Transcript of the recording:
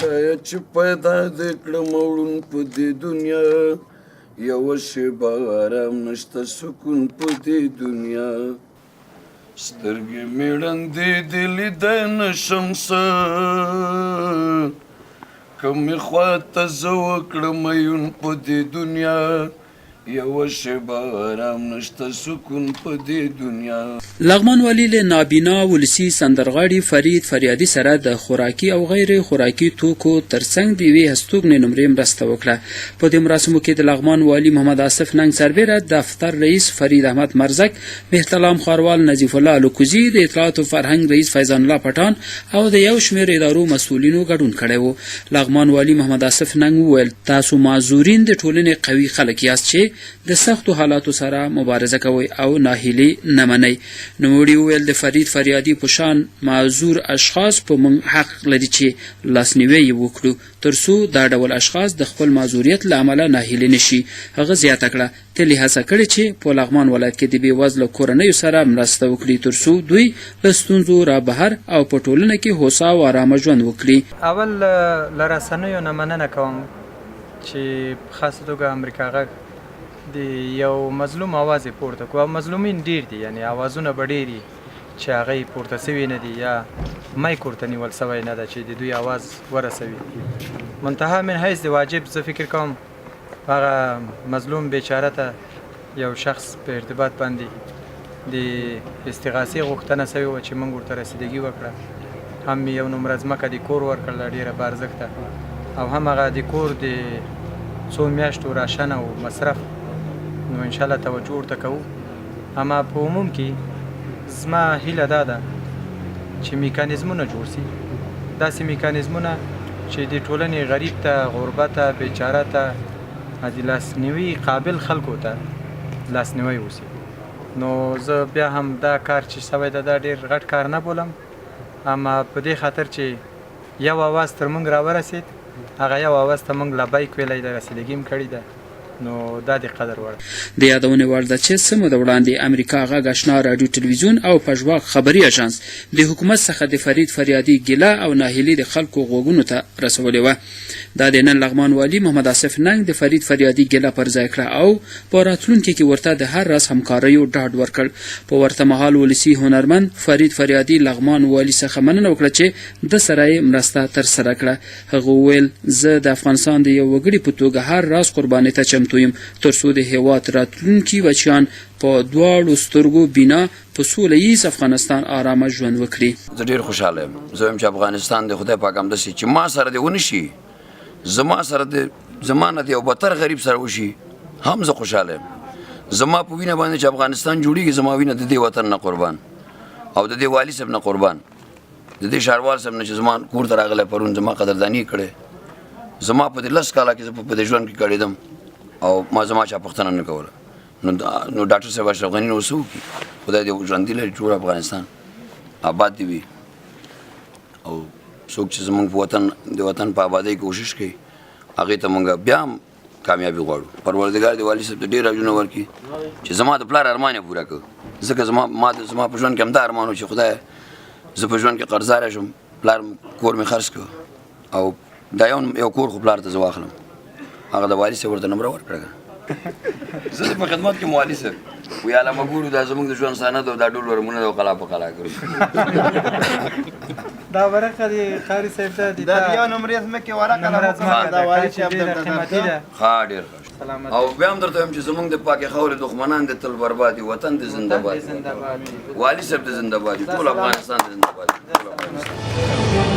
خدای چې پیدا دې کړم وړون په دې دنیا یوه شېبه ارام نشته سکون په دې دنیا سترګې مې ړندې دي لیدی نشم څه کومې خواته زه وکړم عیون په دې دنیا یوه شېبه ارام نشته سکون په دې دنیا. لغمان والي له نابینا ولسي سندرغاړي فرید فریادي سره د خوراکي او غیر خوراکي توکو ترڅنګ د یوې هستوګنې نمرې مرسته وکړه. په دې مراسمو کې د لغمان والي محمد آصف ننګ سربیره، دفتر رئیس فرید احمد مرزک، مهتلام خاروال نظیف الله الکوزي، د اطلاعات او فرهنګ رئیس فیضان الله پټان او د یو شمېر ادارو مسؤلینو ګډون کړی و. لغمان والي محمد آصف ننګ وویل تاسو معذورین د ټولنې قوي خلک یاست چې د سختو حالاتو سره مبارزه کوي او ناهیلي نه منئ. نوموړي وویل د فرید فریادي په شان معذور اشخاص په موږ حق لري چې لاسنیوی یې وکړو تر څو دا ډول اشخاص د خپل معذوریت له امله ناهیلي نه شي. هغه زیاته کړه تل یې هڅه کړې چې په لغمان ولایت کې د بېوزله کورنیو سره مرسته وکړي تر څو دوی له ستونزو رابهر او په ټولنه کې هوسا او ارامه ژوند وکړي. اول له رسنیو نه مننه کوم چې په خاصه توګه امریکا غږ د یو مظلوم اواز یې پورته کړو او مظلومین ډېر دي، یعنې اوازونه به ډېر دي چې هغه یې پورته سوي نه دي یا مایک ورته نیول سوی نه ده چې د دوی اواز ورسوي. منتها من حیث د واجب زه فکر کوم هغه مظلوم بیچاره ته یو شخص په ارتباط باندې د استغاثې غوښتنه سوې وه چې موږ ورته رسیدګي وکړه. هم یې یو نومره ځمکه د کور ورکړله ډېره بارزښته، او هم هغه د کور د څو میاشتو راشن او مصرف نو انشاءالله توجه ورته کوو. اما په عموم کې زما هیله دا ده چې میکانیزمونه جوړ سي، داسې میکانیزمونه چې د ټولنې غریب ته، غربت ته، بیچاره ته، د لاسنیوي قابل خلکو ته لاسنیوی وسي. نو زه بیا هم دا کار چې سوی ده دا ډېر غټ کار نه بولم، اما په دې خاطر چې یو اواز تر موږ راورسېد، هغه یو اواز ته موږ لبیک ویلی ده، رسیدګي هم کړې ده، نو دا د قدر وړ. د یادونې وړ ده چې څه موده وړاندې امریکا غږ اشنا راډیو تلویزیون او پژواک خبري اژانس د حکومت څخه د فرید فریادي ګیله او ناهیلي د خلکو غوږونو ته رسولې وه. دا د نن لغمان والي محمد آصف ننګ د فرید فریادي ګیله پر ځای کړه او په راتلونکي کې ورته د هر راز همکاریو ډاډ ورکړ. په ورته مهال ولسي هنرمند فرید فریادي لغمان والي څخه مننه وکړه چې د سره یې مرسته ترسره کړه. هغه وویل زه د افغانستان د یو وګړي په توګه هر راز قربانۍ ته چمتو یم تر څو د هېواد راتلونکي بچیان په دواړو سترګو بینا په سوله ییز افغانستان آرامه ژوند وکړي. زه ډېر خوشحاله یم. زه وایم چې افغانستان د خدای پاک همداسې چې ما سره دې ونه شي، زما سره د زما نه د یو بدتر غریب سره وشي هم زه خوشحاله یم. زما په وینه باندې چې افغانستان جوړېږي زما وینه د دې وطن نه قربان او د دې والي صاحب نه قربان، د دې ښاروال صاحب نه چې زما کور ته راغلی پرون زما قدرداني کړې. زما په دې 10 کاله کې زه په دې ژوند کې کړېدم او ما زما چا پوښتنه نه کوله. نو ډاکټر صاحب اشرف غني نو څه وکړي؟ خدای دې ژوندي لري، ټول افغانستان آباد دې وي او څوک چې زموږ په وطن د وطن په آبادۍ کوشش کوي هغې ته موږ بیا هم کامیابي غواړو. پروردګار دې والي صاحب ته ډېر اجرونه ورکړي چې زما د پلار ارمان یې پوره کړ. ځکه زما په ژوند کې همدا ارمان و چې خدای زه په ژوند کې قرضداره شم، پلار کور مې خرڅ کړ او دا یو کور خو پلار ته زه واخلم. هغه د والي صاحب ورته نمره ورکړه. زه په خدمت کې یم والي صاحب، وی علامه ګورو دا زموږ د ژوند سند او دا ډول ورمونه ده او قلا په قلا کړو. دا ورقه د قاري صاحب ته د یو نمرې ځمکې ورقه دا والي صاحب ته قیمتي ده. ښه ډېر ښه. او بیا هم درته وایم چې زموږ د پاکې خاورې دښمنان دې تل برباد وي، وطن دې زنده باد وي، والي صاحب دې زنده باد وي، ټول افغانستان دې زنده باد وي.